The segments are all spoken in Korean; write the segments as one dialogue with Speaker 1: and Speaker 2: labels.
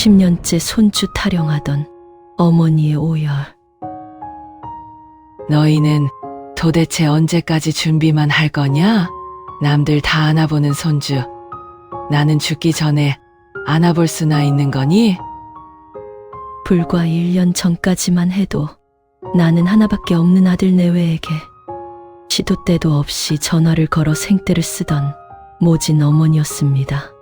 Speaker 1: 10년째 손주 타령하던 어머니의 오열.
Speaker 2: 너희는 도대체 언제까지 준비만 할 거냐? 남들 다 안아보는 손주. 나는 죽기 전에 안아볼 수나 있는 거니?
Speaker 1: 불과 1년 전까지만 해도 나는 하나밖에 없는 아들 내외에게 시도 때도 없이 전화를 걸어 생떼를 쓰던 모진 어머니였습니다.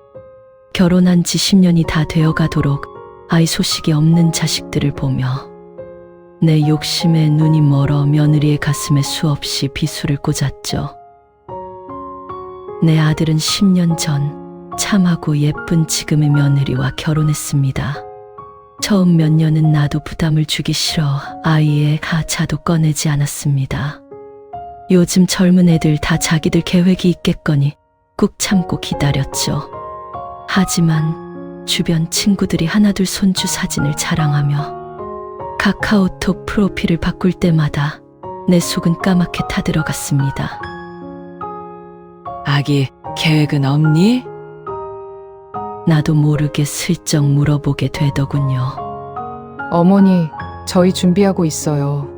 Speaker 1: 결혼한 지 10년이 다 되어가도록 아이 소식이 없는 자식들을 보며 내 욕심에 눈이 멀어 며느리의 가슴에 수없이 비수를 꽂았죠. 내 아들은 10년 전 참하고 예쁜 지금의 며느리와 결혼했습니다. 처음 몇 년은 나도 부담을 주기 싫어 아이의 하차도 꺼내지 않았습니다. 요즘 젊은 애들 다 자기들 계획이 있겠거니 꾹 참고 기다렸죠. 하지만 주변 친구들이 하나둘 손주 사진을 자랑하며 카카오톡 프로필을 바꿀 때마다 내 속은 까맣게 타들어갔습니다.
Speaker 2: 아기 계획은 없니?
Speaker 1: 나도 모르게 슬쩍 물어보게 되더군요.
Speaker 3: 어머니, 저희 준비하고 있어요.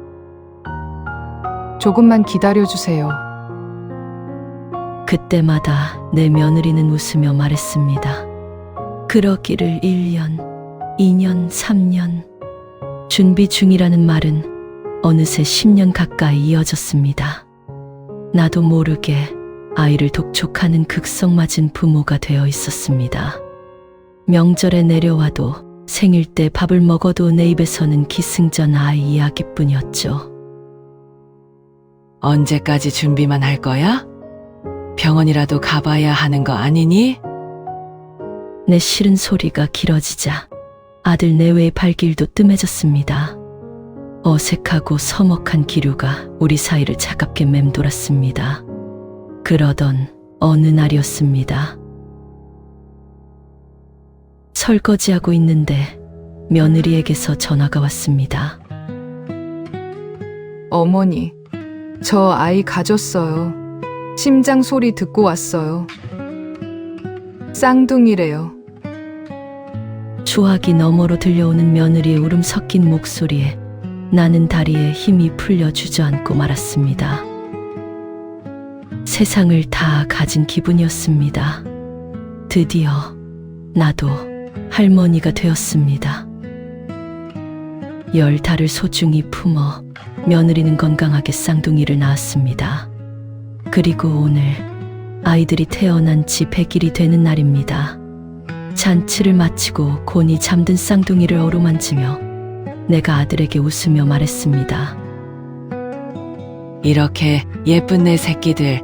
Speaker 3: 조금만 기다려주세요.
Speaker 1: 그때마다 내 며느리는 웃으며 말했습니다. 그러기를 1년, 2년, 3년. 준비 중이라는 말은 어느새 10년 가까이 이어졌습니다. 나도 모르게 아이를 독촉하는 극성맞은 부모가 되어 있었습니다. 명절에 내려와도 생일 때 밥을 먹어도 내 입에서는 기승전 아이 이야기뿐이었죠.
Speaker 2: 언제까지 준비만 할 거야? 병원이라도 가봐야 하는 거 아니니?
Speaker 1: 내 싫은 소리가 길어지자 아들 내외의 발길도 뜸해졌습니다. 어색하고 서먹한 기류가 우리 사이를 차갑게 맴돌았습니다. 그러던 어느 날이었습니다. 설거지하고 있는데 며느리에게서 전화가 왔습니다.
Speaker 3: 어머니, 저 아이 가졌어요. 심장 소리 듣고 왔어요. 쌍둥이래요.
Speaker 1: 수화기 너머로 들려오는 며느리의 울음 섞인 목소리에 나는 다리에 힘이 풀려 주저앉고 말았습니다. 세상을 다 가진 기분이었습니다. 드디어 나도 할머니가 되었습니다. 10달을 소중히 품어 며느리는 건강하게 쌍둥이를 낳았습니다. 그리고 오늘 아이들이 태어난 지 100일이 되는 날입니다. 잔치를 마치고 곤히 잠든 쌍둥이를 어루만지며 내가 아들에게 웃으며 말했습니다.
Speaker 2: 이렇게 예쁜 내 새끼들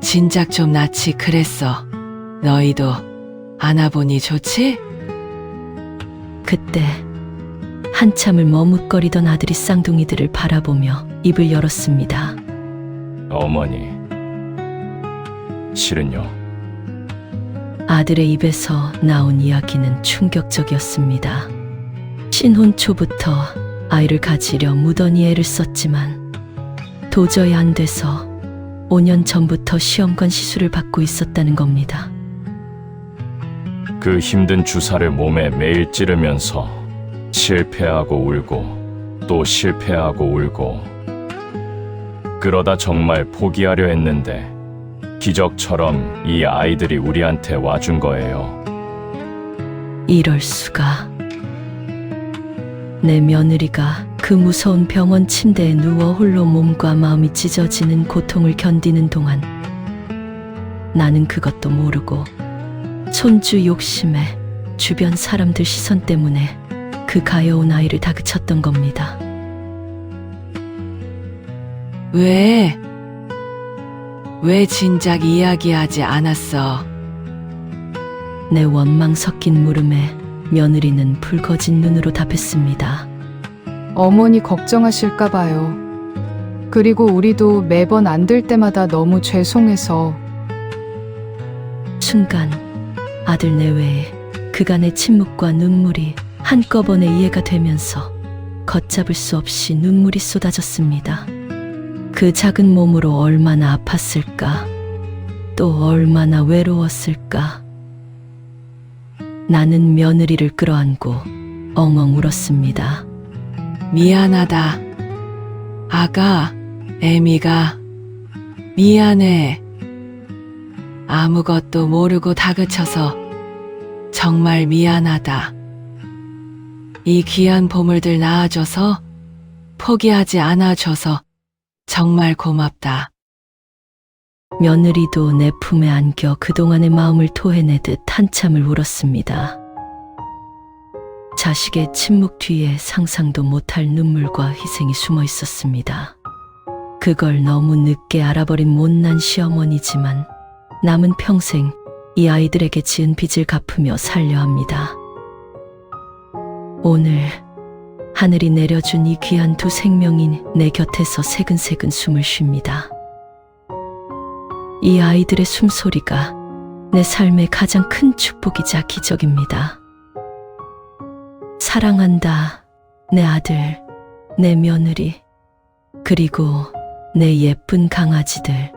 Speaker 2: 진작 좀 낳지 그랬어. 너희도 안아보니 좋지?
Speaker 1: 그때 한참을 머뭇거리던 아들이 쌍둥이들을 바라보며 입을 열었습니다.
Speaker 4: 어머니, 실은요.
Speaker 1: 아들의 입에서 나온 이야기는 충격적이었습니다. 신혼 초부터 아이를 가지려 무던히 애를 썼지만 도저히 안 돼서 5년 전부터 시험관 시술을 받고 있었다는 겁니다.
Speaker 4: 그 힘든 주사를 몸에 매일 찌르면서 실패하고 울고 또 실패하고 울고 그러다 정말 포기하려 했는데 기적처럼 이 아이들이 우리한테 와준 거예요.
Speaker 1: 이럴 수가. 내 며느리가 그 무서운 병원 침대에 누워 홀로 몸과 마음이 찢어지는 고통을 견디는 동안 나는 그것도 모르고 손주 욕심에 주변 사람들 시선 때문에 그 가여운 아이를 다그쳤던 겁니다.
Speaker 2: 왜 진작 이야기하지 않았어?
Speaker 1: 내 원망 섞인 물음에 며느리는 붉어진 눈으로 답했습니다.
Speaker 3: 어머니 걱정하실까 봐요. 그리고 우리도 매번 안 될 때마다 너무 죄송해서.
Speaker 1: 순간 아들 내외에 그간의 침묵과 눈물이 한꺼번에 이해가 되면서 걷잡을 수 없이 눈물이 쏟아졌습니다. 그 작은 몸으로 얼마나 아팠을까, 또 얼마나 외로웠을까. 나는 며느리를 끌어안고 엉엉 울었습니다.
Speaker 2: 미안하다. 아가, 애미가 미안해. 아무것도 모르고 다그쳐서 정말 미안하다. 이 귀한 보물들 낳아줘서 포기하지 않아줘서 정말 고맙다.
Speaker 1: 며느리도 내 품에 안겨 그동안의 마음을 토해내듯 한참을 울었습니다. 자식의 침묵 뒤에 상상도 못할 눈물과 희생이 숨어 있었습니다. 그걸 너무 늦게 알아버린 못난 시어머니지만 남은 평생 이 아이들에게 지은 빚을 갚으며 살려 합니다. 오늘 하늘이 내려준 이 귀한 두 생명이 내 곁에서 새근새근 숨을 쉽니다. 이 아이들의 숨소리가 내 삶의 가장 큰 축복이자 기적입니다. 사랑한다, 내 아들, 내 며느리, 그리고 내 예쁜 강아지들.